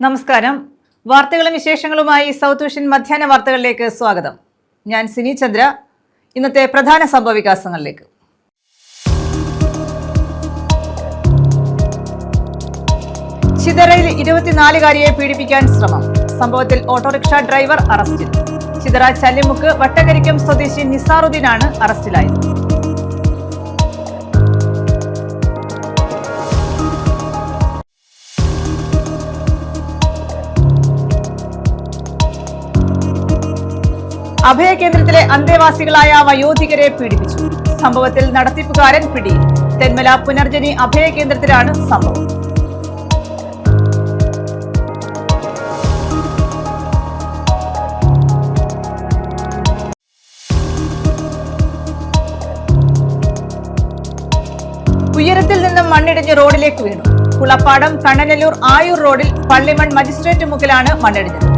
നമസ്കാരം. വാർത്തകളും വിശേഷങ്ങളുമായി സൗത്ത് വിഷൻ മധ്യാഹ്ന വാർത്തകളിലേക്ക് സ്വാഗതം. ഞാൻ സിനി ചന്ദ്ര. ഇന്നത്തെ പ്രധാന സംഭവവികാസങ്ങളിലേക്ക്. ചിതറയിൽ 24-കാരിയെ പീഡിപ്പിക്കാൻ ശ്രമം. സംഭവത്തിൽ ഓട്ടോറിക്ഷ ഡ്രൈവർ അറസ്റ്റിൽ. ചിതറ ചല്ലിമുക്ക് വട്ടകരിക്കം സ്വദേശി നിസാറുദ്ദീനാണ് അറസ്റ്റിലായത്. അഭയകേന്ദ്രത്തിലെ അന്തേവാസികളായ വയോധികരെ പീഡിപ്പിച്ചു. സംഭവത്തിൽ നടത്തിപ്പുകാരൻ പിടിയിൽ. തെന്മല പുനർജനി അഭയകേന്ദ്രത്തിലാണ് സംഭവം. ഉയരത്തിൽ നിന്നും മണ്ണിടിഞ്ഞ് റോഡിലേക്ക് വീണു. കുളപ്പാടം കണ്ണനല്ലൂർ ആയൂർ റോഡിൽ പള്ളിമൺ മജിസ്ട്രേറ്റ് മുക്കിലാണ് മണ്ണിടിഞ്ഞത്.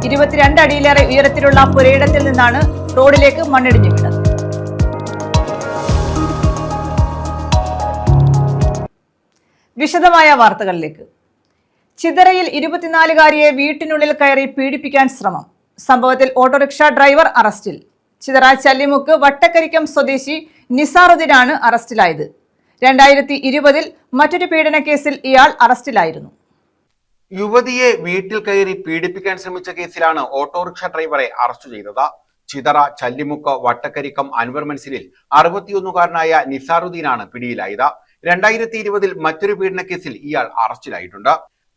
22 അടിയിലേറെ ഉയരത്തിലുള്ള പുരയിടത്തിൽ നിന്നാണ് റോഡിലേക്ക് മണ്ണിടിഞ്ഞു വീണത്. വിശദമായ വാർത്തകളിലേക്ക്. ചിതറയിൽ 24-കാരിയെ വീട്ടിനുള്ളിൽ കയറി പീഡിപ്പിക്കാൻ ശ്രമം. സംഭവത്തിൽ ഓട്ടോറിക്ഷ ഡ്രൈവർ അറസ്റ്റിൽ. ചിതറ ചല്ലിമുക്ക് വട്ടക്കരിക്കം സ്വദേശി നിസാറുദ്ദീനാണ് അറസ്റ്റിലായത്. 2020 മറ്റൊരു പീഡന കേസിൽ ഇയാൾ അറസ്റ്റിലായിരുന്നു. യുവതിയെ വീട്ടിൽ കയറി പീഡിപ്പിക്കാൻ ശ്രമിച്ച കേസിലാണ് ഓട്ടോറിക്ഷ ഡ്രൈവറെ അറസ്റ്റ് ചെയ്തത്. ചിതറ ചല്ലിമുക്ക് വട്ടക്കരിക്കം അൻവർ മൻസിലിൽ 61-കാരനായ നിസാറുദ്ദീനാണ് പിടിയിലായത്. 2020 മറ്റൊരു പീഡന കേസിൽ ഇയാൾ അറസ്റ്റിലായിട്ടുണ്ട്.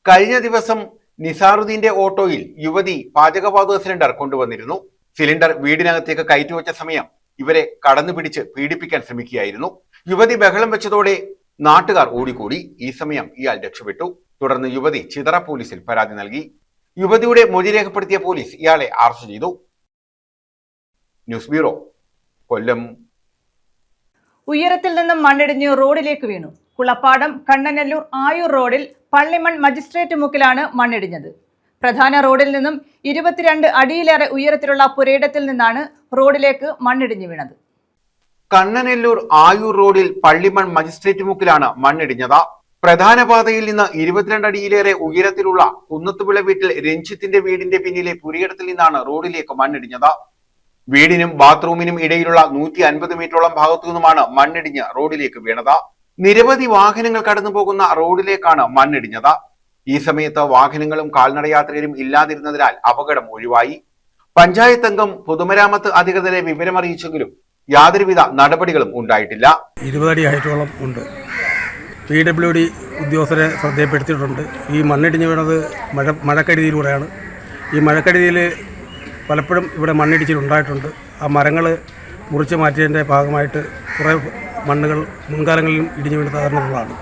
കഴിഞ്ഞ ദിവസം നിസാറുദ്ദീന്റെ ഓട്ടോയിൽ യുവതി പാചകവാതക സിലിണ്ടർ കൊണ്ടുവന്നിരുന്നു. സിലിണ്ടർ വീടിനകത്തേക്ക് കയറ്റിവെച്ച സമയം ഇവരെ കടന്നുപിടിച്ച് പീഡിപ്പിക്കാൻ ശ്രമിക്കുകയായിരുന്നു. യുവതി ബഹളം വെച്ചതോടെ നാട്ടുകാർ ഓടിക്കൂടി. ഈ സമയം ഇയാൾ രക്ഷപ്പെട്ടു. തുടർന്ന് യുവതി ചിതറ പോലീസിൽ പരാതി നൽകി. യുവതിയുടെ മൊഴി രേഖപ്പെടുത്തിയ പോലീസ് ഇയാളെ അറസ്റ്റ് ചെയ്തു. ന്യൂസ് ബ്യൂറോ, കൊല്ലം. ഉയരത്തിൽ നിന്നും മണ്ണിടിഞ്ഞ് റോഡിലേക്ക് വീണു. കുളപ്പാടം കണ്ണനല്ലൂർ ആയൂർ റോഡിൽ പള്ളിമൺ മജിസ്ട്രേറ്റ് മുക്കിലാണ് മണ്ണിടിഞ്ഞത്. പ്രധാന റോഡിൽ നിന്നും 22 അടിയിലേറെ ഉയരത്തിലുള്ള പുരയിടത്തിൽ നിന്നാണ് റോഡിലേക്ക് മണ്ണിടിഞ്ഞു വീണത്. കണ്ണനല്ലൂർ ആയൂർ റോഡിൽ പള്ളിമൺ മജിസ്ട്രേറ്റ് മുക്കിലാണ് മണ്ണിടിഞ്ഞത്. പ്രധാന പാതയിൽ നിന്ന് 22 അടിയിലേറെ ഉയരത്തിലുള്ള കുന്നത്തുവിള വീട്ടിൽ രഞ്ജിത്തിന്റെ വീടിന്റെ പിന്നിലെ പുരയിടത്തിൽ നിന്നാണ് റോഡിലേക്ക് മണ്ണിടിഞ്ഞത്. വീടിനും ബാത്റൂമിനും ഇടയിലുള്ള 150 മീറ്ററോളം ഭാഗത്തു നിന്നുമാണ് മണ്ണിടിഞ്ഞ് റോഡിലേക്ക് വീണത്. നിരവധി വാഹനങ്ങൾ കടന്നു പോകുന്ന റോഡിലേക്കാണ് മണ്ണിടിഞ്ഞത്. ഈ സമയത്ത് വാഹനങ്ങളും കാൽനടയാത്രികരും ഇല്ലാതിരുന്നതിനാൽ അപകടം ഒഴിവായി. പഞ്ചായത്ത് അംഗം പൊതുമരാമത്ത് അധികൃതരെ വിവരമറിയിച്ചെങ്കിലും യാതൊരുവിധ നടപടികളും ഉണ്ടായിട്ടില്ല. 20 അടി ഹൈറ്റോളം ഉണ്ട്. PWD ഉദ്യോഗസ്ഥരെ ശ്രദ്ധയപ്പെടുത്തിയിട്ടുണ്ട്. ഈ മണ്ണിടിഞ്ഞ് വീണത് മഴക്കെടുതിയിലൂടെയാണ്. ഈ മഴക്കെടുതിയിൽ പലപ്പോഴും ഇവിടെ മണ്ണിടിച്ചിലുണ്ടായിട്ടുണ്ട്. ആ മരങ്ങൾ മുറിച്ച് മാറ്റിയതിൻ്റെ ഭാഗമായിട്ട് കുറേ മണ്ണുകൾ മുൻകാലങ്ങളിലും ഇടിഞ്ഞു വീണ് തകർന്നിട്ടുള്ളതാണ്.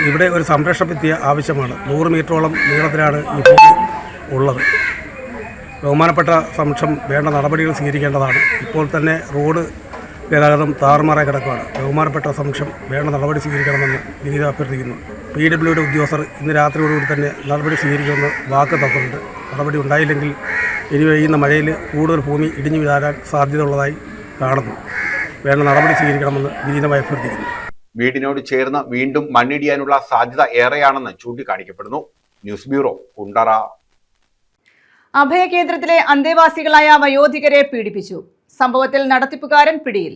ഇവിടെ ഒരു സംരക്ഷണ ഭിത്തി ആവശ്യമാണ്. 100 മീറ്ററോളം നീളത്തിലാണ് ഈ ഭൂമി ഉള്ളത്. ബഹുമാനപ്പെട്ട സമക്ഷം വേണ്ട നടപടികൾ സ്വീകരിക്കേണ്ടതാണ്. ഇപ്പോൾ തന്നെ റോഡ് ഗതാഗതം താറുമാറായി കിടക്കുകയാണ്. ബഹുമാനപ്പെട്ട സമക്ഷം വേണ്ട നടപടി സ്വീകരിക്കണമെന്ന് വിനീത അഭ്യർത്ഥിക്കുന്നു. PWD ഉദ്യോഗസ്ഥർ ഇന്ന് രാത്രിയോടുകൂടി തന്നെ നടപടി സ്വീകരിക്കുമെന്ന് വാക്ക് തന്നിട്ടുണ്ട്. നടപടി ഉണ്ടായില്ലെങ്കിൽ ഇനി പെയ്യുന്ന മഴയിൽ കൂടുതൽ ഭൂമി ഇടിഞ്ഞു വീഴാൻ സാധ്യതയുള്ളതായി കാണുന്നു. വേണ്ട നടപടി സ്വീകരിക്കണമെന്ന് വിനീതമായി അഭ്യർത്ഥിക്കുന്നു. വീടിനോട് ചേർന്ന് വീണ്ടും മണ്ണിടിയാനുള്ള സാധ്യത ഏറെയാണെന്ന് ചൂണ്ടിക്കാണിക്കപ്പെടുന്നു. News bureau, Kundara. അഭയകേന്ദ്രത്തിലെ അന്തേവാസികളായ വയോധികരെ പീഡിപ്പിച്ചു. സംഭവത്തിൽ നടത്തിപ്പുകാരൻ പിടിയിൽ.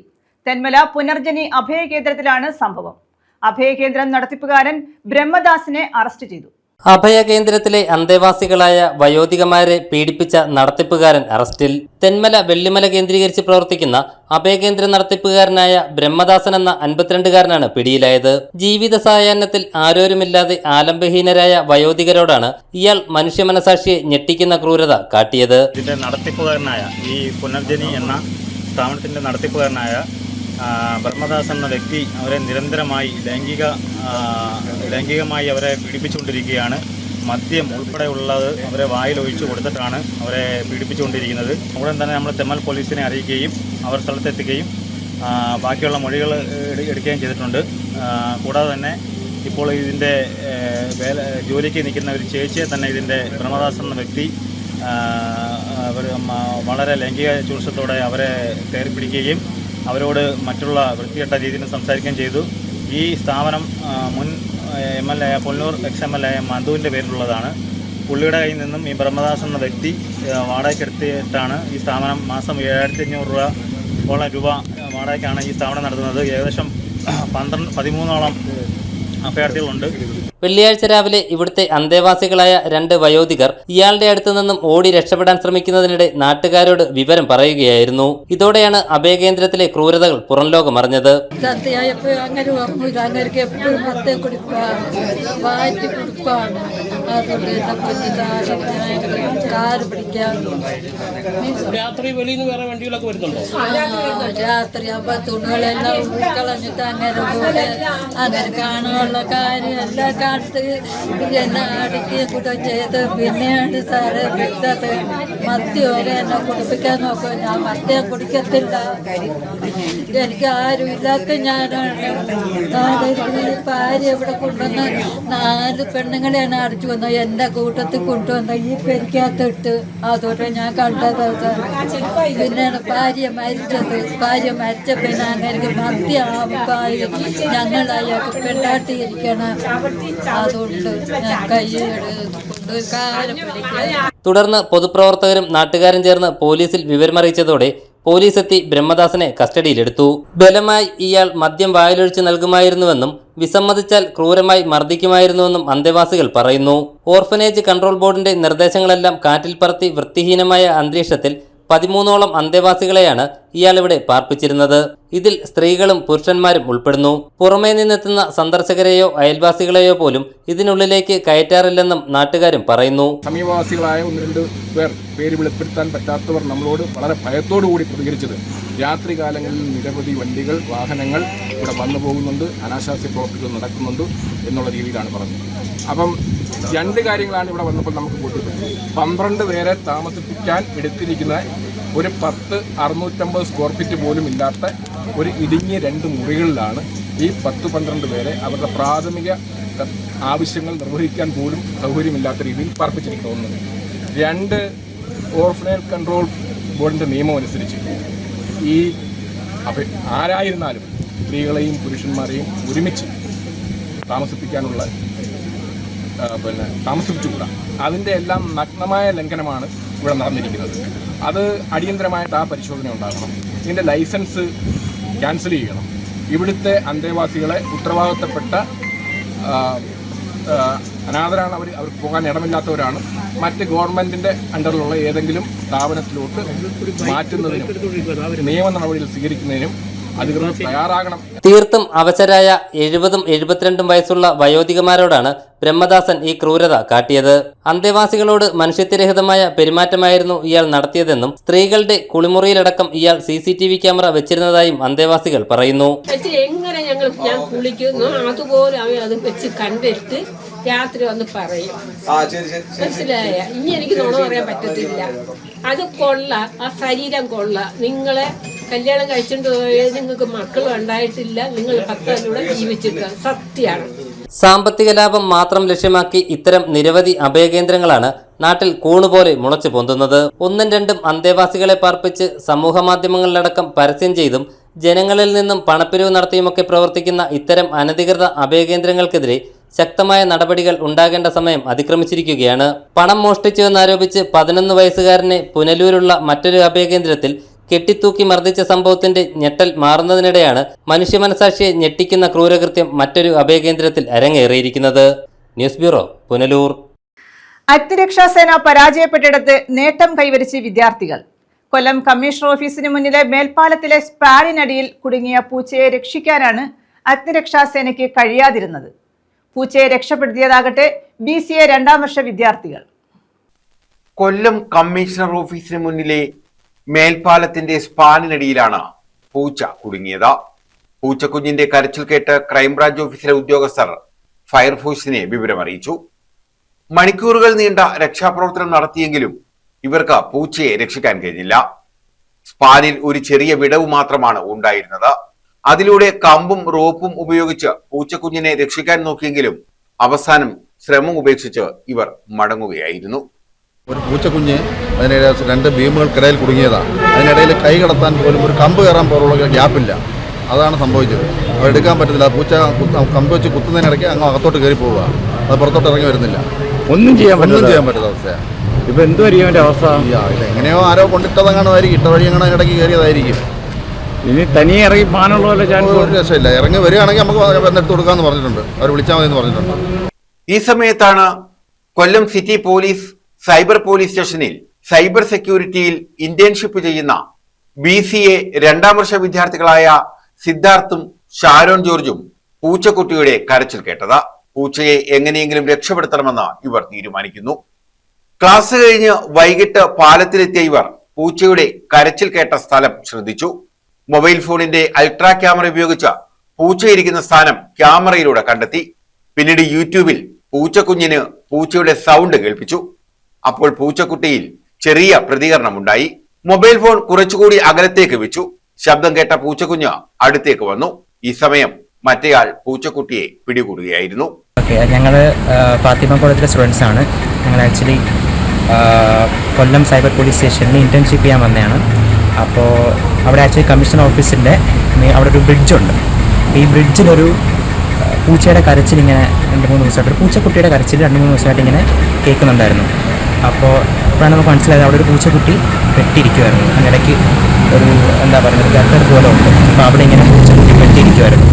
തെന്മല പുനർജനി അഭയകേന്ദ്രത്തിലാണ് സംഭവം. അഭയകേന്ദ്രം നടത്തിപ്പുകാരൻ ബ്രഹ്മദാസിനെ അറസ്റ്റ് ചെയ്തു. അഭയകേന്ദ്രത്തിലെ അന്തേവാസികളായ വയോധികമാരെ പീഡിപ്പിച്ച നടത്തിപ്പുകാരൻ അറസ്റ്റിൽ. തെന്മല വെള്ളിമല കേന്ദ്രീകരിച്ച് പ്രവർത്തിക്കുന്ന അഭയകേന്ദ്ര നടത്തിപ്പുകാരനായ ബ്രഹ്മദാസൻ എന്ന 52-കാരനാണ് പിടിയിലായത്. ജീവിത സായാഹ്നത്തിൽ ആരോരുമില്ലാതെ ആലംബഹീനരായ വയോധികരോടാണ് ഇയാൾ മനുഷ്യ മനസാക്ഷിയെ ഞെട്ടിക്കുന്ന ക്രൂരത കാട്ടിയത്. ഇതിന്റെ നടത്തിപ്പുകാരനായ ഈ പുനർജനി എന്ന സ്ഥാപനത്തിന്റെ നടത്തിപ്പുകാരനായ ബ്രഹ്മദാസ് എന്ന വ്യക്തി അവരെ നിരന്തരമായി ലൈംഗികമായി അവരെ പീഡിപ്പിച്ചുകൊണ്ടിരിക്കുകയാണ്. മദ്യം ഉൾപ്പെടെയുള്ളത് അവരെ വായിൽ ഒഴിച്ചു കൊടുത്തിട്ടാണ് അവരെ പീഡിപ്പിച്ചുകൊണ്ടിരിക്കുന്നത്. ഉടൻ തന്നെ നമ്മൾ തെമ്മൽ പോലീസിനെ അറിയിക്കുകയും അവർ സ്ഥലത്തെത്തുകയും ബാക്കിയുള്ള മൊഴികൾ എടുക്കുകയും ചെയ്തിട്ടുണ്ട്. കൂടാതെ തന്നെ ഇപ്പോൾ ഇതിൻ്റെ ജോലിക്ക് നിൽക്കുന്ന ഒരു ചേച്ചിയെ തന്നെ ഇതിൻ്റെ ബ്രഹ്മദാസ് എന്ന വ്യക്തി വളരെ ലൈംഗിക ചൂഷണത്തോടെ അവരെ കയറി പിടിക്കുകയും അവരോട് മറ്റുള്ള വൃത്തികെട്ട രീതിയിൽ സംസാരിക്കുകയും ചെയ്തു. ഈ സ്ഥാപനം മുൻ MLA പൊന്നൂർ XMLA മധുവിൻ്റെ പേരിലുള്ളതാണ്. പുള്ളിയുടെ കയ്യിൽ നിന്നും ഈ ബ്രഹ്മദാസ് എന്ന വ്യക്തി വാടകയ്ക്കെടുത്തിട്ടാണ് ഈ സ്ഥാപനം മാസം 7500 രൂപ വാടകയ്ക്കാണ് ഈ സ്ഥാപനം നടത്തുന്നത്. ഏകദേശം 13ഓളം അഭയാർത്ഥികളുണ്ട്. വെള്ളിയാഴ്ച രാവിലെ ഇവിടുത്തെ അന്തേവാസികളായ 2 വയോധികർ ഇയാളുടെ അടുത്തു നിന്നും ഓടി രക്ഷപ്പെടാൻ ശ്രമിക്കുന്നതിനിടെ നാട്ടുകാരോട് വിവരം പറയുകയായിരുന്നു. ഇതോടെയാണ് അഭയകേന്ദ്രത്തിലെ ക്രൂരതകൾ പുറം ലോകമറിഞ്ഞത്. രാത്രി വെളിയിൽ നിന്ന് വേറെ വണ്ടികളൊക്കെ വരുന്നുണ്ടോ? രാത്രി ആകുമ്പോ തുണികളെല്ലാം കളഞ്ഞിട്ട് അങ്ങനെ കാണാനുള്ള കാര്യം എല്ലാം കാലത്ത് എന്നെ അടുക്കി കൂടെ ചെയ്ത് പിന്നെയാണ് സാറ് വിട്ടത്. മദ്യം വരെ എന്നെ കുടിപ്പിക്കാൻ നോക്കും. ഞാൻ മദ്യം കുടിക്കത്തില്ല. എനിക്ക് ആരും ഇല്ലാത്ത ഞാനാണ്. ഭാര്യ ഇവിടെ കൊണ്ടുവന്ന് 4 പെണ്ണുങ്ങളെയാണ് അടിച്ചു വന്നത്. എൻ്റെ കൂട്ടത്തിൽ കൊണ്ടുവന്ന ഈ പെരിക്കകത്തിട്ട് അതോടെ ഞാൻ കണ്ടത്. പിന്നെയാണ് ഭാര്യ മരിച്ചത്. ഭാര്യ മരിച്ച പിന്നെ അങ്ങനെ മദ്യമാകുമ്പോൾ ഞങ്ങൾ അയാൾക്ക് പെണ്ണാട്ടിയിരിക്കണം. അതുകൊണ്ട് ഞാൻ കൈയ്യെടുത്ത് കാലം പിടിക്കുക. തുടർന്ന് പൊതുപ്രവർത്തകരും നാട്ടുകാരും ചേർന്ന് പോലീസിൽ വിവരമറിയിച്ചതോടെ പോലീസ് എത്തി ബ്രഹ്മദാസനെ കസ്റ്റഡിയിലെടുത്തു. ബലമായി ഇയാൾ മദ്യം വായിലൊഴിച്ച് നൽകുമായിരുന്നുവെന്നും വിസമ്മതിച്ചാൽ ക്രൂരമായി മർദ്ദിക്കുമായിരുന്നുവെന്നും അന്തേവാസികൾ പറയുന്നു. ഓർഫനേജ് കൺട്രോൾ ബോർഡിന്റെ നിർദ്ദേശങ്ങളെല്ലാം കാറ്റിൽ പറത്തി വൃത്തിഹീനമായ അന്തരീക്ഷത്തിൽ 13ഓളം അന്തേവാസികളെയാണ് ഇയാളിവിടെ പാർപ്പിച്ചിരുന്നത്. ഇതിൽ സ്ത്രീകളും പുരുഷന്മാരും ഉൾപ്പെടുന്നു. പുറമേ നിന്നെത്തുന്ന സന്ദർശകരെയോ അയൽവാസികളെയോ പോലും ഇതിനുള്ളിലേക്ക് കയറ്റാറില്ലെന്നും നാട്ടുകാരും പറയുന്നു. സമീപവാസികളായ 1-2 പേർ പേര് വെളിപ്പെടുത്താൻ പറ്റാത്തവർ നമ്മളോട് വളരെ ഭയത്തോടുകൂടി പ്രതികരിച്ചത് രാത്രി കാലങ്ങളിൽ നിരവധി വണ്ടികൾ വാഹനങ്ങൾ ഇവിടെ വന്നു പോകുന്നുണ്ട്, അനാശാസ്യ പ്രവർത്തികൾ നടക്കുന്നുണ്ട് എന്നുള്ള രീതിയിലാണ് പറഞ്ഞത്. അപ്പം 2 കാര്യങ്ങളാണ് ഇവിടെ വന്നപ്പോൾ നമുക്ക് ബോധ്യപ്പെട്ടത്. 12 പേരെ താമസിപ്പിക്കാൻ എടുത്തിരിക്കുന്ന ഒരു 10-650 സ്ക്വയർ ഫീറ്റ് പോലും ഇല്ലാത്ത ഒരു ഇടുങ്ങിയ 2 മുറികളിലാണ് ഈ 10-12 പേരെ അവരുടെ പ്രാഥമിക ആവശ്യങ്ങൾ നിർവഹിക്കാൻ പോലും സൗകര്യമില്ലാത്ത രീതിയിൽ പാർപ്പിച്ചിരിക്കുന്നത്. 2 ഓർഫനേജ് കൺട്രോൾ ബോർഡിൻ്റെ നിയമം അനുസരിച്ച് ഈ ആരായിരുന്നാലും സ്ത്രീകളെയും പുരുഷന്മാരെയും ഒരുമിച്ച് താമസിപ്പിക്കാനുള്ള താമസിപ്പിച്ചുകൂടാ. അതിൻ്റെ എല്ലാം നഗ്നമായ ലംഘനമാണ് ഇവിടെ നടന്നിരിക്കുന്നത്. അത് അടിയന്തരമായിട്ട് ആ പരിശോധന ഉണ്ടാകണം. ഇതിൻ്റെ ലൈസൻസ് ക്യാൻസൽ ചെയ്യണം. ഇവിടുത്തെ അന്തേവാസികളെ ഉത്തരവാദിത്തപ്പെട്ട അനാഥരാണ്. അവർക്ക് പോകാൻ ഇടമില്ലാത്തവരാണ്. മറ്റ് ഗവൺമെൻറ്റിൻ്റെ അണ്ടറിലുള്ള ഏതെങ്കിലും സ്ഥാപനത്തിലോട്ട് മാറ്റുന്നതിനും നിയമ നടപടികൾ സ്വീകരിക്കുന്നതിനും അധികൃതർ തയ്യാറാകണം. തീർത്തും അവശരായ 70ഉം 72ഉം വയസ്സുള്ള വയോധികമാരോടാണ് ബ്രഹ്മദാസൻ ഈ ക്രൂരത കാട്ടിയത്. അന്തേവാസികളോട് മനുഷ്യത്വരഹിതമായ പെരുമാറ്റമായിരുന്നു ഇയാൾ നടത്തിയതെന്നും സ്ത്രീകളുടെ കുളിമുറിയിലടക്കം ഇയാൾ CCTV ക്യാമറ വെച്ചിരുന്നതായും അന്തേവാസികൾ പറയുന്നു. എങ്ങനെ ഞാൻ കുളിക്കുന്നു അതുപോലെ അവൻ അത് വെച്ച് കണ്ടിട്ട് രാത്രി വന്ന് പറയും. മനസ്സിലായ? ഇനി എനിക്ക് നുണ പറയാൻ പറ്റത്തില്ല. അത് കൊള്ള, ആ ശരീരം കൊള്ള. നിങ്ങളെ കല്യാണം കഴിച്ചിട്ട് നിങ്ങൾക്ക് മക്കളും ഉണ്ടായിട്ടില്ല. നിങ്ങൾ ഭർത്താവിലൂടെ ജീവിച്ചിട്ട് സത്യമാണ്. സാമ്പത്തിക ലാഭം മാത്രം ലക്ഷ്യമാക്കി ഇത്തരം നിരവധി അഭയകേന്ദ്രങ്ങളാണ് നാട്ടിൽ കൂണുപോലെ മുളച്ചു പൊന്തുന്നത്. 1-2 അന്തേവാസികളെ പാർപ്പിച്ച് സമൂഹമാധ്യമങ്ങളിലടക്കം പരസ്യം ചെയ്തും ജനങ്ങളിൽ നിന്നും പണപ്പിരിവ് നടത്തിയുമൊക്കെ പ്രവർത്തിക്കുന്ന ഇത്തരം അനധികൃത അഭയകേന്ദ്രങ്ങൾക്കെതിരെ ശക്തമായ നടപടികൾ ഉണ്ടാകേണ്ട സമയം അതിക്രമിച്ചിരിക്കുകയാണ്. പണം മോഷ്ടിച്ചുവെന്നാരോപിച്ച് 11 വയസ്സുകാരനെ പുനലൂരുള്ള മറ്റൊരു അഭയകേന്ദ്രത്തിൽ കെട്ടിത്തൂക്കി മർദ്ദിച്ച സംഭവത്തിന്റെ ഞെട്ടൽ മാറുന്നതിനിടെയാണ് മനുഷ്യ മനസാക്ഷിയെ ഞെട്ടിക്കുന്ന ക്രൂരകൃത്യം മറ്റൊരു അഭയകേന്ദ്രത്തിൽ അരങ്ങേറിയിരിക്കുന്നത്. News bureau, Punalur. അഗ്നിരക്ഷാസേന പരാജയപ്പെട്ടിടത്ത് നേട്ടം കൈവരിച്ച് വിദ്യാർത്ഥികൾ. കൊല്ലം കമ്മീഷണർ ഓഫീസിന് മുന്നിലെ മേൽപ്പാലത്തിലെ സ്പാനിനടിയിൽ കുടുങ്ങിയ പൂച്ചയെ രക്ഷിക്കാനാണ് അഗ്നിരക്ഷാസേനയ്ക്ക് കഴിയാതിരുന്നത്. പൂച്ചയെ രക്ഷപ്പെടുത്തിയതാകട്ടെ BCA 2ാം വർഷ വിദ്യാർത്ഥികൾ. കൊല്ലം കമ്മീഷണർ ഓഫീസിന് മുന്നിലെ മേൽപ്പാലത്തിന്റെ സ്പാനിനടിയിലാണ് പൂച്ച കുടുങ്ങിയത്. പൂച്ചക്കുഞ്ഞിന്റെ കരച്ചിൽ കേട്ട് ക്രൈംബ്രാഞ്ച് ഓഫീസിലെ ഉദ്യോഗസ്ഥർ ഫയർഫോഴ്സിനെ വിവരമറിയിച്ചു. മണിക്കൂറുകൾ നീണ്ട രക്ഷാപ്രവർത്തനം നടത്തിയെങ്കിലും ഇവർക്ക് പൂച്ചയെ രക്ഷിക്കാൻ കഴിഞ്ഞില്ല. സ്പാനിൽ ഒരു ചെറിയ വിടവ് മാത്രമാണ് ഉണ്ടായിരുന്നത്. അതിലൂടെ കമ്പും റോപ്പും ഉപയോഗിച്ച് പൂച്ചക്കുഞ്ഞിനെ രക്ഷിക്കാൻ നോക്കിയെങ്കിലും അവസാനം ശ്രമം ഉപേക്ഷിച്ച് ഇവർ മടങ്ങുകയായിരുന്നു. ഒരു പൂച്ചക്കുഞ്ഞ് അതിനിടെ 2 ബീമുകൾക്കിടയിൽ കുടുങ്ങിയതാണ്. അതിനിടയിൽ കൈ കടത്താൻ പോലും ഒരു കമ്പ് കയറാൻ പോലുള്ള ഗ്യാപ്പില്ല. അതാണ് സംഭവിച്ചത്. അത് എടുക്കാൻ പറ്റത്തില്ല. പൂച്ച കമ്പ് വെച്ച് കുത്തുന്നതിനിടയ്ക്ക് അങ്ങ് അകത്തോട്ട് കയറി പോവുക. അത് പുറത്തോട്ട് ഇറങ്ങി വരുന്നില്ല. ഒന്നും ചെയ്യാൻ പറ്റാത്ത അവസ്ഥയാണ്. ഇപ്പൊ എന്തുവായിരിക്കും അവന്റെ അവസ്ഥ? എങ്ങനെയോ ആരോ കൊണ്ടിട്ടതങ്ങാണായിരിക്കും, ഇട്ട വഴി അങ്ങനെ ഇടയ്ക്ക് കയറിയതായിരിക്കും. ഇനി തനിയെ ഇറങ്ങി പോകാനുള്ള വല്ല ചാൻസ്? ഒരു രക്ഷയില്ല. ഇറങ്ങി വരികയാണെങ്കിൽ നമുക്ക് എടുത്ത് കൊടുക്കാമെന്ന് പറഞ്ഞിട്ടുണ്ട്, അവർ വിളിച്ചാൽ മതി എന്ന് പറഞ്ഞിട്ടുണ്ട്. ഈ സമയത്താണ് കൊല്ലം സിറ്റി പോലീസ് സൈബർ പോലീസ് സ്റ്റേഷനിൽ സൈബർ സെക്യൂരിറ്റിയിൽ ഇന്റേൺഷിപ്പ് ചെയ്യുന്ന BCA 2ാം വർഷ വിദ്യാർത്ഥികളായ സിദ്ധാർത്ഥും ഷാരോൺ ജോർജും പൂച്ചക്കുട്ടിയുടെ കരച്ചിൽ കേട്ടത്. പൂച്ചയെ എങ്ങനെയെങ്കിലും രക്ഷപ്പെടുത്തണമെന്ന് ഇവർ തീരുമാനിക്കുന്നു. ക്ലാസ് കഴിഞ്ഞ് വൈകിട്ട് പാലത്തിലെത്തിയ ഇവർ പൂച്ചയുടെ കരച്ചിൽ കേട്ട സ്ഥലം ശ്രദ്ധിച്ചു. മൊബൈൽ ഫോണിന്റെ അൾട്രാ ക്യാമറ ഉപയോഗിച്ച് പൂച്ചയിരിക്കുന്ന സ്ഥാനം ക്യാമറയിലൂടെ കണ്ടെത്തി. പിന്നീട് യൂട്യൂബിൽ പൂച്ചക്കുഞ്ഞിന് പൂച്ചയുടെ സൗണ്ട് കേൾപ്പിച്ചു. അപ്പോൾ പൂച്ചക്കുട്ടിയിൽ ചെറിയ പ്രതികരണമുണ്ടായി. മൊബൈൽ ഫോൺ കുറച്ചുകൂടി അകലത്തേക്ക് വെച്ചു. ശബ്ദം കേട്ട പൂച്ചക്കുഞ്ഞ് അടുത്തേക്ക് വന്നു. ഈ സമയം മറ്റേയാൾ പൂച്ചക്കുട്ടിയെ പിടികൂടുകയായിരുന്നു. ഞങ്ങൾ ഫാത്തിമ കോളേജിലെ സ്റ്റുഡൻസ് ആണ്. ഞങ്ങൾ ആക്ച്വലി കൊല്ലം സൈബർ പോലീസ് സ്റ്റേഷനിൽ ഇന്റേൺഷിപ്പ് ചെയ്യാൻ വന്നതാണ്. അപ്പോൾ അവിടെ ആക്ച്വലി കമ്മീഷൻ ഓഫീസിൻ്റെ അവിടെ ഒരു ബ്രിഡ്ജുണ്ട്. ഈ ബ്രിഡ്ജിലൊരു പൂച്ചയുടെ കരച്ചിൽ ഇങ്ങനെ 2-3 ദിവസമായിട്ട്, ഒരു പൂച്ചക്കുട്ടിയുടെ കരച്ചിൽ 2-3 ദിവസമായിട്ട് ഇങ്ങനെ കേൾക്കുന്നുണ്ടായിരുന്നു. അപ്പോൾ അപ്പോഴാണ് നമുക്ക് മനസ്സിലായത് അവിടെ ഒരു പൂച്ചക്കുട്ടി പെട്ടിരിക്കുമായിരുന്നു. അതിനിടയ്ക്ക് ഒരു എന്താ പറയുക, ഗട്ടർ പോലെ ഉണ്ട്. അപ്പോൾ അവിടെ ഇങ്ങനെ പൂച്ചക്കുട്ടി പെട്ടിരിക്കുമായിരുന്നു.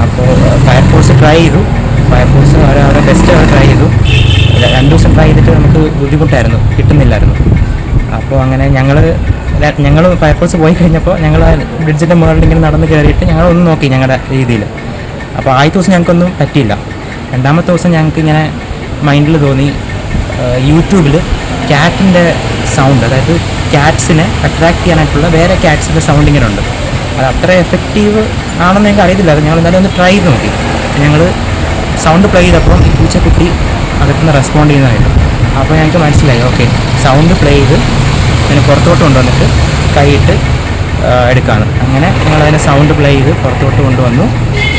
അപ്പോൾ ഫയർഫോഴ്സ് ട്രൈ ചെയ്തു. ഫയർഫോഴ്സ് അവരുടെ ബെസ്റ്റ് അവർ ട്രൈ ചെയ്തു. 2 ദിവസം ട്രൈ ചെയ്തിട്ട് നമുക്ക് ബുദ്ധിമുട്ടായിരുന്നു, കിട്ടുന്നില്ലായിരുന്നു. അപ്പോൾ അങ്ങനെ ഞങ്ങൾ ഫയർഫോഴ്സ് പോയി കഴിഞ്ഞപ്പോൾ ഞങ്ങൾ ബ്രിഡ്ജിൻ്റെ മുകളിൽ ഇങ്ങനെ നടന്ന് കയറിയിട്ട് ഞങ്ങൾ ഒന്ന് നോക്കി ഞങ്ങളുടെ രീതിയിൽ. അപ്പോൾ ആദ്യത്തെ ദിവസം ഞങ്ങൾക്കൊന്നും പറ്റിയില്ല. 2ാമത്തെ ദിവസം ഞങ്ങൾക്ക് ഇങ്ങനെ മൈൻഡിൽ തോന്നി, യൂട്യൂബിൽ ക്യാറ്റിൻ്റെ സൗണ്ട്, അതായത് ക്യാറ്റ്സിനെ അട്രാക്ട് ചെയ്യാനായിട്ടുള്ള വേറെ ക്യാറ്റ്സിൻ്റെ സൗണ്ട് ഇങ്ങനെ ഉണ്ട്. അത് അത്ര എഫക്റ്റീവ് ആണെന്ന് ഞങ്ങൾക്ക് അറിയത്തില്ല. അത് ഞങ്ങൾ എന്തായാലും ഒന്ന് ട്രൈ ചെയ്ത് നോക്കി. ഞങ്ങൾ സൗണ്ട് പ്ലേ ചെയ്തപ്പോൾ ഈ പൂച്ചക്കുട്ടി അകത്തുനിന്ന് റെസ്പോണ്ട് ചെയ്യുന്നതായിട്ട്. അപ്പോൾ ഞങ്ങൾക്ക് മനസ്സിലായി, ഓക്കെ, സൗണ്ട് പ്ലേ ചെയ്ത് അതിന് പുറത്തോട്ട് കൊണ്ടുവന്നിട്ട് കൈയിട്ട് എടുക്കാണ്. അങ്ങനെ ഞങ്ങളതിനെ സൗണ്ട് പ്ലേ ചെയ്ത് പുറത്തോട്ട് കൊണ്ടുവന്നു,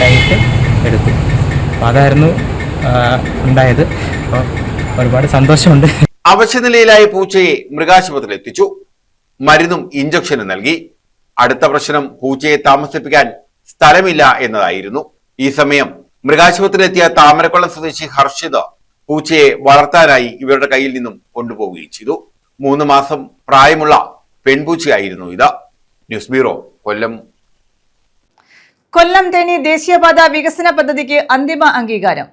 കൈയിട്ട് എടുത്തു. അപ്പോൾ അതായിരുന്നു ഉണ്ടായത്. അപ്പോൾ ഒരുപാട് സന്തോഷമുണ്ട്. അവശനിലയിലായ പൂച്ചയെ മൃഗാശുപത്രിയിൽ എത്തിച്ചു. മരുന്നും ഇഞ്ചക്ഷനും നൽകി. അടുത്ത പ്രശ്നം പൂച്ചയെ താമസിപ്പിക്കാൻ സ്ഥലമില്ല എന്നതായിരുന്നു. ഈ സമയം മൃഗാശുപത്രിയിലെത്തിയ താമരക്കുളം സ്വദേശി ഹർഷിദ് പൂച്ചയെ വളർത്താനായി ഇവരുടെ കയ്യിൽ നിന്നും കൊണ്ടുപോവുകയും ചെയ്തു. 3 മാസം പ്രായമുള്ള പെൺപൂച്ചയായിരുന്നു ഇത്. ന്യൂസ് ബ്യൂറോ, കൊല്ലം. കൊല്ലം തേനി ദേശീയപാത വികസന പദ്ധതിക്ക് അന്തിമ അംഗീകാരം.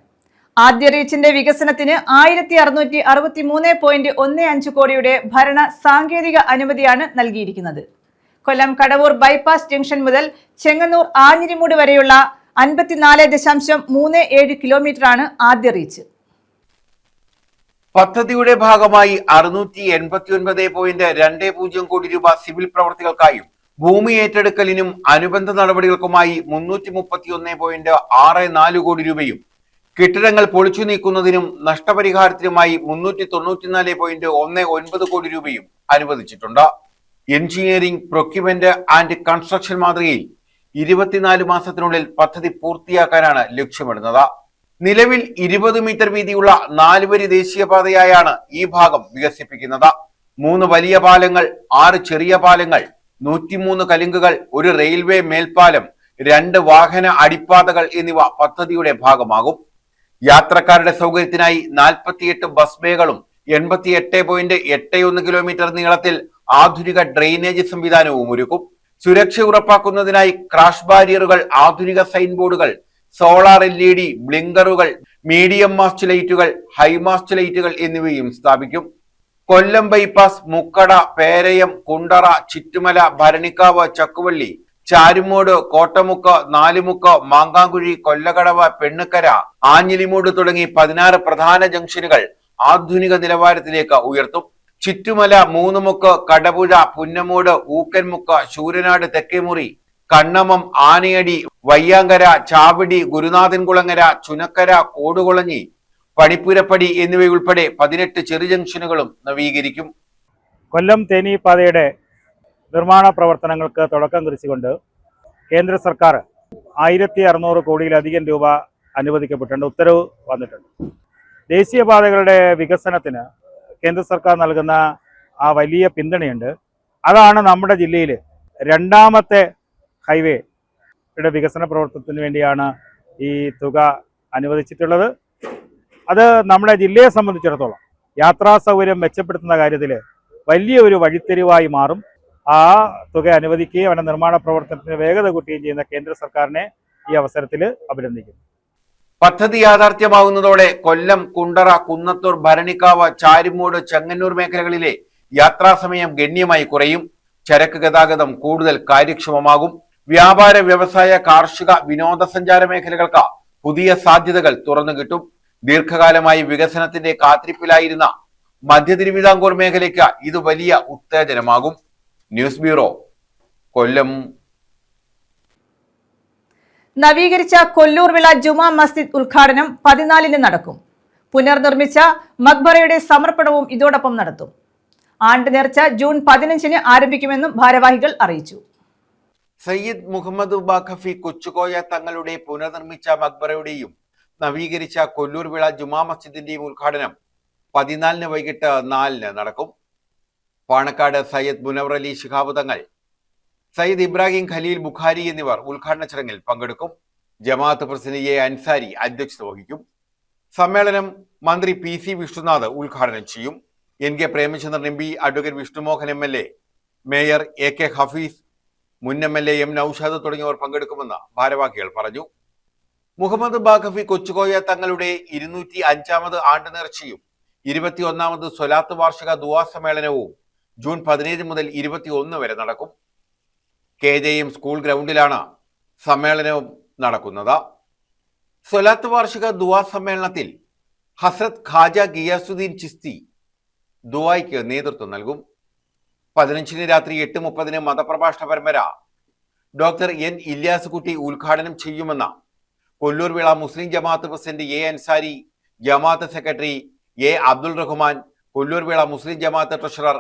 ആദ്യ റീച്ചിന്റെ വികസനത്തിന് 1663.15 കോടിയുടെ ഭരണ സാങ്കേതിക അനുമതിയാണ് നൽകിയിരിക്കുന്നത്. കൊല്ലം കടവൂർ ബൈപ്പാസ് ജംഗ്ഷൻ മുതൽ ചെങ്ങന്നൂർ ആഞ്ഞിരിമൂട് വരെയുള്ള 54.37 കിലോമീറ്ററാണ് ആദ്യ റീച്ച്. പദ്ധതിയുടെ ഭാഗമായി 689.20 കോടി രൂപ സിവിൽ പ്രവർത്തികൾക്കായും ഭൂമി ഏറ്റെടുക്കലിനും അനുബന്ധ നടപടികൾക്കുമായി 331.64 കോടി രൂപയും കെട്ടിടങ്ങൾ പൊളിച്ചു നീക്കുന്നതിനും നഷ്ടപരിഹാരത്തിനുമായി 394.19 കോടി രൂപയും അനുവദിച്ചിട്ടുണ്ട്. എഞ്ചിനീയറിംഗ്, പ്രൊക്യൂർമെന്റ് ആൻഡ് കൺസ്ട്രക്ഷൻ മാതൃകയിൽ 24 മാസത്തിനുള്ളിൽ പദ്ധതി പൂർത്തിയാക്കാനാണ് ലക്ഷ്യമിടുന്നത്. നിലവിൽ 20 മീറ്റർ വീതിയുള്ള 4 വരി ദേശീയപാതയായാണ് ഈ ഭാഗം വികസിപ്പിക്കുന്നത്. 3 വലിയ പാലങ്ങൾ, 6 ചെറിയ പാലങ്ങൾ, 103 കലുങ്കുകൾ, 1 റെയിൽവേ മേൽപ്പാലം, 2 വാഹന അടിപ്പാതകൾ എന്നിവ പദ്ധതിയുടെ ഭാഗമാകും. യാത്രക്കാരുടെ സൗകര്യത്തിനായി 48 ബസ് ബേകളും 88.81 കിലോമീറ്റർ നീളത്തിൽ ആധുനിക ഡ്രെയിനേജ് സംവിധാനവും ഒരുക്കും. സുരക്ഷ ഉറപ്പാക്കുന്നതിനായി ക്രാഷ് ബാരിയറുകൾ, ആധുനിക സൈൻ ബോർഡുകൾ, സോളാർ LED ബ്ലിങ്കറുകൾ, മീഡിയം മാസ്റ്റ് ലൈറ്റുകൾ, ഹൈ മാസ്റ്റ് ലൈറ്റുകൾ എന്നിവയും സ്ഥാപിക്കും. കൊല്ലം ബൈപ്പാസ് മുക്കട, പേരയം, കുണ്ടറ, ചിറ്റുമല, ഭരണിക്കാവ്, ചക്കുവള്ളി, ചാരുമൂട്, കോട്ടമുക്ക്, നാലുമുക്ക്, മാങ്കാങ്കുഴി, കൊല്ലകടവ്, പെണ്ണുക്കര, ആഞ്ഞിലിമൂട് തുടങ്ങി 16 പ്രധാന ജംഗ്ഷനുകൾ ആധുനിക നിലവാരത്തിലേക്ക് ഉയർത്തും. ചിറ്റുമല, മൂന്നുമുക്ക്, കടപുഴ, പുന്നമൂട്, ഊക്കൻമുക്ക്, ശൂരനാട്, തെക്കേമുറി, കണ്ണമം, ആനയടി, വയ്യാങ്കര, ചാവടി, ഗുരുനാഥൻകുളങ്ങര, ചുനക്കര, കോടുകുളഞ്ഞി, പണിപ്പുരപ്പടി എന്നിവയുൾപ്പെടെ 18 ചെറു ജംഗ്ഷനുകളും നവീകരിക്കും. കൊല്ലം തേനി പാതയുടെ നിർമ്മാണ പ്രവർത്തനങ്ങൾക്ക് തുടക്കം കുറിച്ചുകൊണ്ട് കേന്ദ്ര സർക്കാർ 1600 കോടിയിലധികം രൂപ അനുവദിക്കപ്പെട്ടിട്ടുണ്ട്, ഉത്തരവ് വന്നിട്ടുണ്ട്. ദേശീയപാതകളുടെ വികസനത്തിന് കേന്ദ്ര സർക്കാർ നൽകുന്ന ആ വലിയ പിന്തുണയുണ്ട്. അതാണ് നമ്മുടെ ജില്ലയിൽ 2ാമത്തെ ഹൈവേയുടെ വികസന പ്രവർത്തനത്തിന് വേണ്ടിയാണ് ഈ തുക അനുവദിച്ചിട്ടുള്ളത്. അത് നമ്മുടെ ജില്ലയെ സംബന്ധിച്ചിടത്തോളം യാത്രാ സൗകര്യം മെച്ചപ്പെടുത്തുന്ന കാര്യത്തിൽ വലിയ ഒരു വഴിത്തിരിവായി മാറും. ആ തുക അനുവദിക്കുകയും അവരുടെ നിർമ്മാണ പ്രവർത്തനത്തിന് വേഗത കൂട്ടുകയും ചെയ്യുന്ന കേന്ദ്ര സർക്കാരിനെ ഈ അവസരത്തിൽ അഭിനന്ദിക്കുന്നു. പദ്ധതി യാഥാർത്ഥ്യമാകുന്നതോടെ കൊല്ലം, കുണ്ടറ, കുന്നത്തൂർ, ഭരണിക്കാവ്, ചാരിമൂട്, ചെങ്ങന്നൂർ മേഖലകളിലെ യാത്രാസമയം ഗണ്യമായി കുറയും. ചരക്ക് ഗതാഗതം കൂടുതൽ കാര്യക്ഷമമാകും. വ്യാപാര, വ്യവസായ, കാർഷിക, വിനോദസഞ്ചാര മേഖലകൾക്ക് പുതിയ സാധ്യതകൾ തുറന്നു കിട്ടും. ദീർഘകാലമായി വികസനത്തിന്റെ കാത്തിരിപ്പിലായിരുന്ന മധ്യ തിരുവിതാംകൂർ മേഖലയ്ക്ക് ഇത് വലിയ ഉത്തേജനമാകും. ന്യൂസ് ബ്യൂറോ, കൊല്ലം. നവീകരിച്ച കൊല്ലൂർവിള ജുമാ മസ്ജിദ് ഉദ്ഘാടനം 14-ന് നടക്കും. പുനർനിർമ്മിച്ച മഖ്ബറയുടെ സമർപ്പണവും ഇതോടൊപ്പം നടത്തും. ആണ്ട് നേർച്ച ജൂൺ 15-ന് ആരംഭിക്കുമെന്നും ഭാരവാഹികൾ അറിയിച്ചു. സയ്യിദ് മുഹമ്മദ് ബാഖഫി കൊച്ചുകോയ തങ്ങളുടെ പുനർനിർമ്മിച്ച മഖ്ബറയുടെയും നവീകരിച്ച കൊല്ലൂർവിള ജുമാ മസ്ജിദിന്റെയും ഉദ്ഘാടനം 14-ന് വൈകിട്ട് 4-ന് നടക്കും. പാണക്കാട് സയ്യിദ് മുനവർ അലി ശിഹാബ് തങ്ങൾ, സയ്യിദ് ഇബ്രാഹിം ഖലീൽ ബുഖാരി എന്നിവർ ഉദ്ഘാടന ചടങ്ങിൽ പങ്കെടുക്കും. ജമാഅത്ത് പ്രസിഡന്റ് എ അൻസാരി അധ്യക്ഷത വഹിക്കും. സമ്മേളനം മന്ത്രി PC വിഷ്ണുനാഥ് ഉദ്ഘാടനം ചെയ്യും. NK Premachandran MP, advocate Vishnumohan MLA, mayor AK Hafeez, മുൻ MLA M നൌഷാദ് തുടങ്ങിയവർ പങ്കെടുക്കുമെന്ന് ഭാരവാഹികൾ പറഞ്ഞു. മുഹമ്മദ് ബാഖഫി കൊച്ചുകോയ തങ്ങളുടെ 205ാമത് ആണ്ട് നേർച്ചയും 21ാമത് സ്വലാത്ത് വാർഷിക ദുആ സമ്മേളനവും ജൂൺ 17 മുതൽ 21 വരെ നടക്കും. KJM സ്കൂൾ ഗ്രൗണ്ടിലാണ് സമ്മേളനവും നടക്കുന്നത്. സ്വലാത്ത് വാർഷിക ദുആ സമ്മേളനത്തിൽ ഹസ്രത്ത് ഖാജ ഗിയാസുദ്ദീൻ ചിസ്തി ദുആയ്ക്ക് നേതൃത്വം നൽകും. 15-ന് രാത്രി 8:30-ന് മതപ്രഭാഷണ പരമ്പര ഡോക്ടർ N ഇല്യാസ് കുട്ടി ഉദ്ഘാടനം ചെയ്യുമെന്ന് Kolloorvila Muslim Jamaath president A Ansari, Jamaath secretary A Abdul Rahman, Kolloorvila Muslim Jamaath treasurer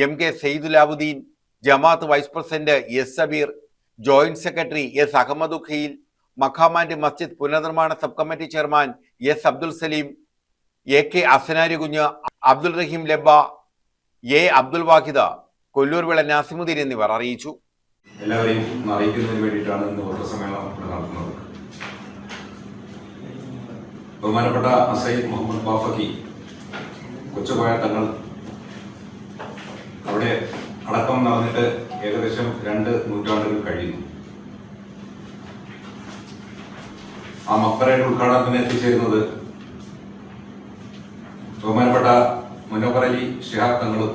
MK Saidulabuddeen, Jamaath vice president S Sabeer, joint secretary S Ahammed Kheel, മഖാം ആൻഡ് മസ്ജിദ് പുനർനിർമ്മാണ sub committee chairman S Abdul Salim, AK Afsanari Kunju, Abdul Rahim Labba, A Abdul Vahida, Kollurvila Nasimuddin എന്നിവർ അറിയിച്ചു. എല്ലാവരെയും അറിയിക്കുന്നതിന് വേണ്ടിയിട്ടാണ് ഇന്ന് പത്രസമ്മേളനം നടത്തുന്നത്. ബഹുമാനപ്പെട്ട സയ്യിദ് മുഹമ്മദ് ബാഫക്കി കൊച്ചുകോയ തങ്ങൾ അവിടെ അടക്കം നടന്നിട്ട് ഏകദേശം 2 നൂറ്റാണ്ടുകൾ കഴിയുന്നു. ആ മഖ്ബറയുടെ ഉദ്ഘാടനത്തിന് എത്തിച്ചേരുന്നത് ബഹുമാനപ്പെട്ട മുനവർ അലി ശിഹാബ് തങ്ങളും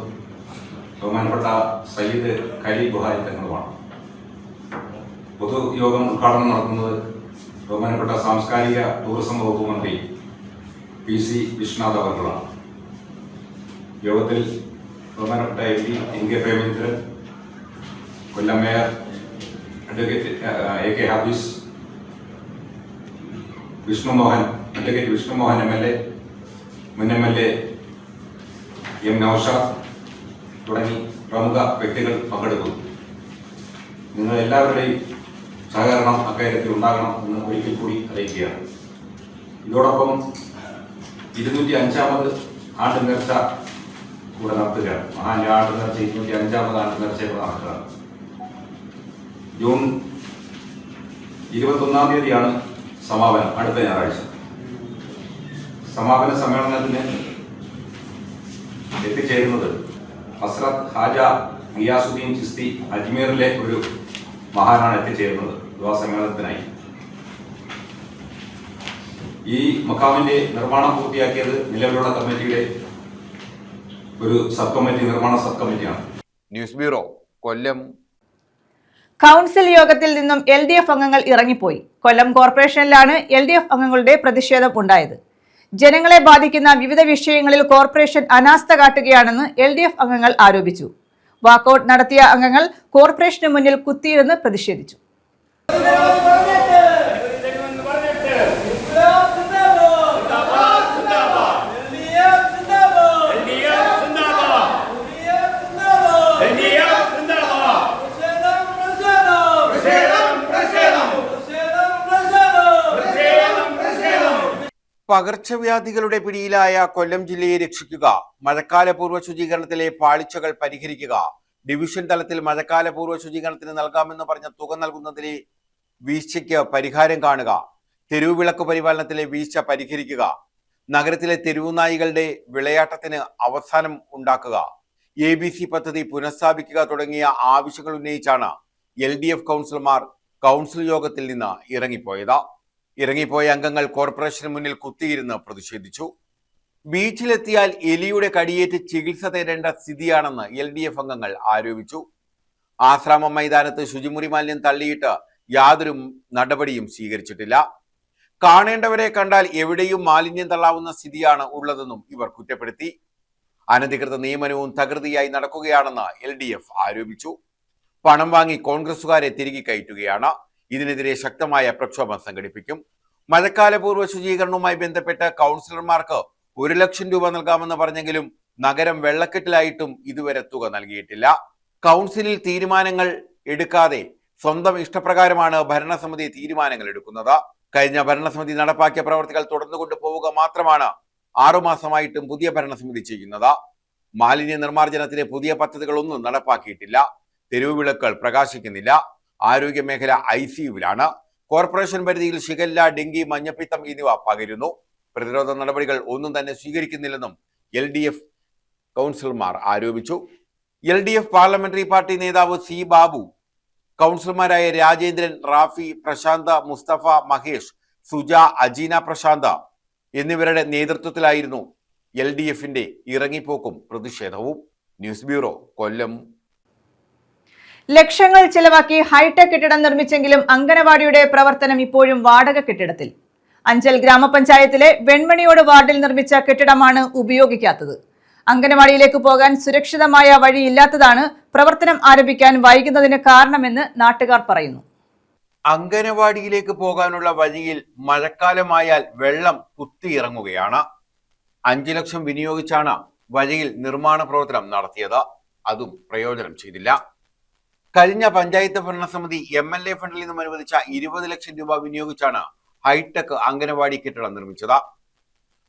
ബഹുമാനപ്പെട്ട സയ്യിദ് ഖലീൽ ബുഖാരി തങ്ങളുമാണ്. പൊതുയോഗം ഉദ്ഘാടനം നടത്തുന്നത് ബഹുമാനപ്പെട്ട സാംസ്കാരിക ടൂറിസം വകുപ്പ് മന്ത്രി PC വിശ്വനാഥ് അവർകളാണ്. യോഗത്തിൽ ബഹുമാനപ്പെട്ട MP NK Premachandran, Kollam mayor advocate AK Hafeez, advocate Vishnumohan MLA, മുൻ MLA M നൌഷാദ് തുടങ്ങി പ്രമുഖ വ്യക്തികൾ പങ്കെടുക്കും. നിങ്ങൾ എല്ലാവരുടെയും സഹകരണം അക്കാര്യത്തിൽ ഉണ്ടാകണം എന്ന് ഒരിക്കൽ കൂടി അറിയിക്കുകയാണ്. ഇതോടൊപ്പം 205ാമത് ആണ്ട് നേർച്ച കൂടെ നടത്തുകയാണ്. മഹാന്റെ ആണ്ട് നേർച്ച 205ാമത് ആണ്ട് നേർച്ച കൂടെ നടക്കുകയാണ്. ജൂൺ 21-ാം തീയതിയാണ് സമാപനം, അടുത്ത ഞായറാഴ്ച. സമാപന സമ്മേളനത്തിന് എത്തിച്ചേരുന്നത് ഹസ്രത്ത് ഖാജ ഗിയാസുദ്ദീൻ ചിസ്തി അജ്മീറിലെ ഒരു മഹാനാണ് എത്തിച്ചേരുന്നത് ദുആ സമ്മേളനത്തിനായി. ഈ മഖാമിന്റെ നിർമ്മാണം പൂർത്തിയാക്കിയത് നിലവിലുള്ള കമ്മിറ്റിയുടെ ഒരു സബ് കമ്മിറ്റി, നിർമ്മാണ സബ് കമ്മിറ്റിയാണ്. ന്യൂസ് ബ്യൂറോ, കൊല്ലം. കൗൺസിൽ യോഗത്തിൽ നിന്നും LDF അംഗങ്ങൾ ഇറങ്ങിപ്പോയി. കൊല്ലം കോർപ്പറേഷനിലാണ് LDF അംഗങ്ങളുടെ പ്രതിഷേധം ഉണ്ടായത്. ജനങ്ങളെ ബാധിക്കുന്ന വിവിധ വിഷയങ്ങളിൽ കോർപ്പറേഷൻ അനാസ്ഥ കാട്ടുകയാണെന്ന് LDF അംഗങ്ങൾ ആരോപിച്ചു. വാക്കൌട്ട് നടത്തിയ അംഗങ്ങൾ കോർപ്പറേഷന് മുന്നിൽ കുത്തിയിരുന്ന് പ്രതിഷേധിച്ചു. പകർച്ചവ്യാധികളുടെ പിടിയിലായ കൊല്ലം ജില്ലയെ രക്ഷിക്കുക, മഴക്കാലപൂർവ്വ ശുചീകരണത്തിലെ പാളിച്ചകൾ പരിഹരിക്കുക, ഡിവിഷൻ തലത്തിൽ മഴക്കാലപൂർവ്വ ശുചീകരണത്തിന് നൽകാമെന്ന് പറഞ്ഞ തുക നൽകുന്നതിലെ വീഴ്ചയ്ക്ക് പരിഹാരം കാണുക, തെരുവുവിളക്ക് പരിപാലനത്തിലെ വീഴ്ച പരിഹരിക്കുക, നഗരത്തിലെ തെരുവുനായികളുടെ വിളയാട്ടത്തിന് അവസാനം ഉണ്ടാക്കുക, ABC പദ്ധതി പുനഃസ്ഥാപിക്കുക തുടങ്ങിയ ആവശ്യങ്ങൾ ഉന്നയിച്ചാണ് LDF കൗൺസിലർമാർ കൗൺസിൽ യോഗത്തിൽ നിന്ന് ഇറങ്ങിപ്പോയ അംഗങ്ങൾ കോർപ്പറേഷന് മുന്നിൽ കുത്തിയിരുന്ന് പ്രതിഷേധിച്ചു. ബീച്ചിലെത്തിയാൽ എലിയുടെ കടിയേറ്റ് ചികിത്സ തേടേണ്ട സ്ഥിതിയാണെന്ന് LDF അംഗങ്ങൾ ആരോപിച്ചു. ആശ്രാമ മൈതാനത്ത് ശുചിമുറി മാലിന്യം തള്ളിയിട്ട് യാതൊരു നടപടിയും സ്വീകരിച്ചിട്ടില്ല. കാണേണ്ടവരെ കണ്ടാൽ എവിടെയും മാലിന്യം തള്ളാവുന്ന സ്ഥിതിയാണ് ഉള്ളതെന്നും ഇവർ കുറ്റപ്പെടുത്തി. അനധികൃത നിയമനവും തകൃതിയായി നടക്കുകയാണെന്ന് LDF ആരോപിച്ചു. പണം വാങ്ങി കോൺഗ്രസുകാരെ തിരികെ കയറ്റുകയാണ്. ഇതിനെതിരെ ശക്തമായ പ്രക്ഷോഭം സംഘടിപ്പിക്കും. മഴക്കാലപൂർവ്വ ശുചീകരണവുമായി ബന്ധപ്പെട്ട് കൗൺസിലർമാർക്ക് 1 ലക്ഷം രൂപ നൽകാമെന്ന് പറഞ്ഞെങ്കിലും നഗരം വെള്ളക്കെട്ടിലായിട്ടും ഇതുവരെ തുക നൽകിയിട്ടില്ല. കൗൺസിലിൽ തീരുമാനങ്ങൾ എടുക്കാതെ സ്വന്തം ഇഷ്ടപ്രകാരമാണ് ഭരണസമിതി തീരുമാനങ്ങൾ എടുക്കുന്നത്. കഴിഞ്ഞ ഭരണസമിതി നടപ്പാക്കിയ പ്രവർത്തികൾ തുടർന്നു കൊണ്ടുപോവുക മാത്രമാണ് 6 മാസമായിട്ടും പുതിയ ഭരണസമിതി ചെയ്യുന്നത്. മാലിന്യ നിർമ്മാർജ്ജനത്തിന് പുതിയ പദ്ധതികളൊന്നും നടപ്പാക്കിയിട്ടില്ല. തെരുവ് വിളക്കുകൾ പ്രകാശിക്കുന്നില്ല. ആരോഗ്യ മേഖല ICUവിലാണ്. കോർപ്പറേഷൻ പരിധിയിൽ ഷിഗല്ല, ഡെങ്കി, മഞ്ഞപ്പിത്തം എന്നിവ പകരുന്നു. പ്രതിരോധ നടപടികൾ ഒന്നും തന്നെ സ്വീകരിക്കുന്നില്ലെന്നും LDF കൗൺസിലർമാർ ആരോപിച്ചു. LDF പാർലമെന്ററി പാർട്ടി നേതാവ് C ബാബു, കൗൺസിലർമാരായ രാജേന്ദ്രൻ, റാഫി, പ്രശാന്ത, മുസ്തഫ, മഹേഷ്, സുജ, അജീന പ്രശാന്ത എന്നിവരുടെ നേതൃത്വത്തിലായിരുന്നു LDFന്റെ ഇറങ്ങിപ്പോക്കും പ്രതിഷേധവും. ന്യൂസ് ബ്യൂറോ, കൊല്ലം. ലക്ഷങ്ങൾ ചെലവാക്കി ഹൈടെക് കെട്ടിടം നിർമ്മിച്ചെങ്കിലും അംഗനവാടിയുടെ പ്രവർത്തനം ഇപ്പോഴും വാടക കെട്ടിടത്തിൽ. അഞ്ചൽ ഗ്രാമപഞ്ചായത്തിലെ വെൺമണിയോട് വാർഡിൽ നിർമ്മിച്ച കെട്ടിടമാണ് ഉപയോഗിക്കാത്തത്. അംഗനവാടിയിലേക്ക് പോകാൻ സുരക്ഷിതമായ വഴിയില്ലാത്തതാണ് പ്രവർത്തനം ആരംഭിക്കാൻ വൈകുന്നതിന് കാരണമെന്ന് നാട്ടുകാർ പറയുന്നു. അംഗനവാടിയിലേക്ക് പോകാനുള്ള വഴിയിൽ മഴക്കാലമായാൽ വെള്ളം കുത്തിയിറങ്ങുകയാണ്. 5 ലക്ഷം വിനിയോഗിച്ചാണ് വഴിയിൽ നിർമ്മാണ പ്രവർത്തനം നടത്തിയത്. അതും പ്രയോജനം ചെയ്തില്ല. കഴിഞ്ഞ പഞ്ചായത്ത് ഭരണസമിതി MLA ഫണ്ടിൽ നിന്നും അനുവദിച്ച 20 ലക്ഷം രൂപ വിനിയോഗിച്ചാണ് ഹൈടെക് അംഗനവാടി കെട്ടിടം നിർമ്മിച്ചത്.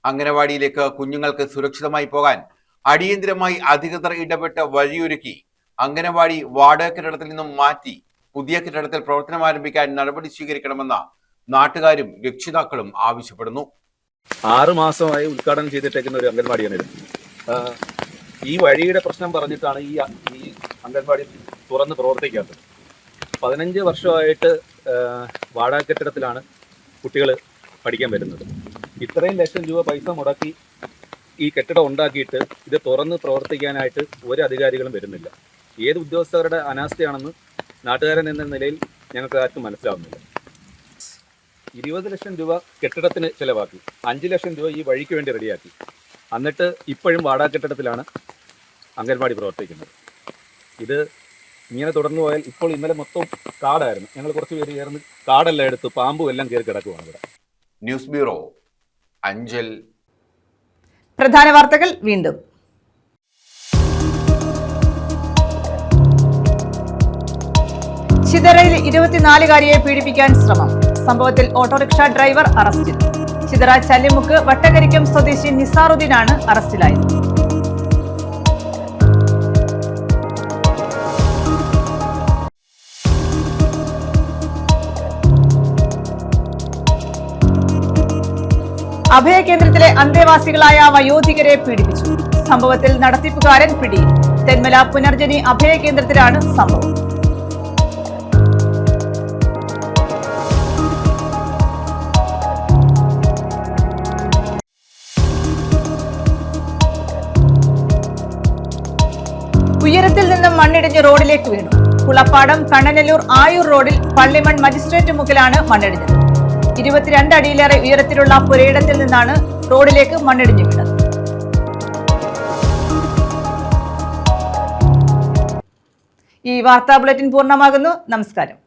അംഗനവാടിയിലേക്ക് കുഞ്ഞുങ്ങൾക്ക് സുരക്ഷിതമായി പോകാൻ അടിയന്തരമായി അധികൃതർ ഇടപെട്ട് വഴിയൊരുക്കി അംഗനവാടി വാടക കെട്ടിടത്തിൽ നിന്നും മാറ്റി പുതിയ കെട്ടിടത്തിൽ പ്രവർത്തനം ആരംഭിക്കാൻ നടപടി സ്വീകരിക്കണമെന്ന് നാട്ടുകാരും രക്ഷിതാക്കളും ആവശ്യപ്പെടുന്നു. 6 മാസമായി ഉദ്ഘാടനം ചെയ്തിട്ടേക്കുന്ന ഒരു അംഗൻവാടിയാണിത്. ഈ വഴിയുടെ പ്രശ്നം പറഞ്ഞിട്ടാണ് ഈ അംഗൻവാടി തുറന്ന് പ്രവർത്തിക്കാത്തത്. 15 വർഷമായിട്ട് വാടക കെട്ടിടത്തിലാണ് കുട്ടികൾ പഠിക്കാൻ വരുന്നത്. ഇത്രയും ലക്ഷം രൂപ പൈസ മുടക്കി ഈ കെട്ടിടം ഉണ്ടാക്കിയിട്ട് ഇത് തുറന്ന് പ്രവർത്തിക്കാനായിട്ട് ഒരു അധികാരികളും വരുന്നില്ല. ഏത് ഉദ്യോഗസ്ഥരുടെ അനാസ്ഥയാണെന്ന് നാട്ടുകാരൻ എന്ന നിലയിൽ ഞങ്ങൾക്ക് ആർക്കും മനസ്സിലാവുന്നില്ല. 20 ലക്ഷം രൂപ കെട്ടിടത്തിന് ചിലവാക്കി, 5 ലക്ഷം രൂപ ഈ വഴിക്ക് വേണ്ടി റെഡിയാക്കി. എന്നിട്ട് ഇപ്പോഴും വാടക കെട്ടിടത്തിലാണ് അംഗൻവാടി പ്രവർത്തിക്കുന്നത്. ഇത് ഇങ്ങനെ തുടർന്നു പോയാൽ ഇപ്പോൾ ഇന്നലെ മൊത്തം കാടായിരുന്നു. ഞങ്ങൾ കുറച്ച് പേര് ചേർന്ന് കാടെല്ലാം എടുത്ത് പാമ്പും എല്ലാം കയറി കിടക്കുവാണ് ഇവിടെ. News bureau, Anchal. പ്രധാന വാർത്തകൾ വീണ്ടും. ചിതറയിൽ 24-കാരിയെ പീഡിപ്പിക്കാൻ ശ്രമം. സംഭവത്തിൽ ഓട്ടോറിക്ഷ ഡ്രൈവർ അറസ്റ്റിൽ. ചിതറ ചല്ലിമുക്ക് വട്ടകരിക്കം സ്വദേശി നിസാറുദ്ദീനാണ് അറസ്റ്റിലായത്. അഭയകേന്ദ്രത്തിലെ അന്തേവാസികളായ വയോധികരെ പീഡിപ്പിച്ചു. സംഭവത്തിൽ നടത്തിപ്പുകാരൻ പിടിയിൽ. തെന്മല പുനർജനി അഭയകേന്ദ്രത്തിലാണ് സംഭവം. ഉയരത്തിൽ നിന്നും മണ്ണിടിഞ്ഞ് റോഡിലേക്ക് വീണു. കുളപ്പാടം കണ്ണനല്ലൂർ ആയൂർ റോഡിൽ പള്ളിമൺ മജിസ്ട്രേറ്റ് മുക്കിലാണ് മണ്ണിടിഞ്ഞത്. 22 അടിയിലേറെ ഉയരത്തിലുള്ള പുരയിടത്തിൽ നിന്നാണ് റോഡിലേക്ക് മണ്ണിടിഞ്ഞു വീണത്. ഈ വാർത്താ ബുള്ളറ്റിൻ പൂർണ്ണമാകുന്നു. നമസ്കാരം.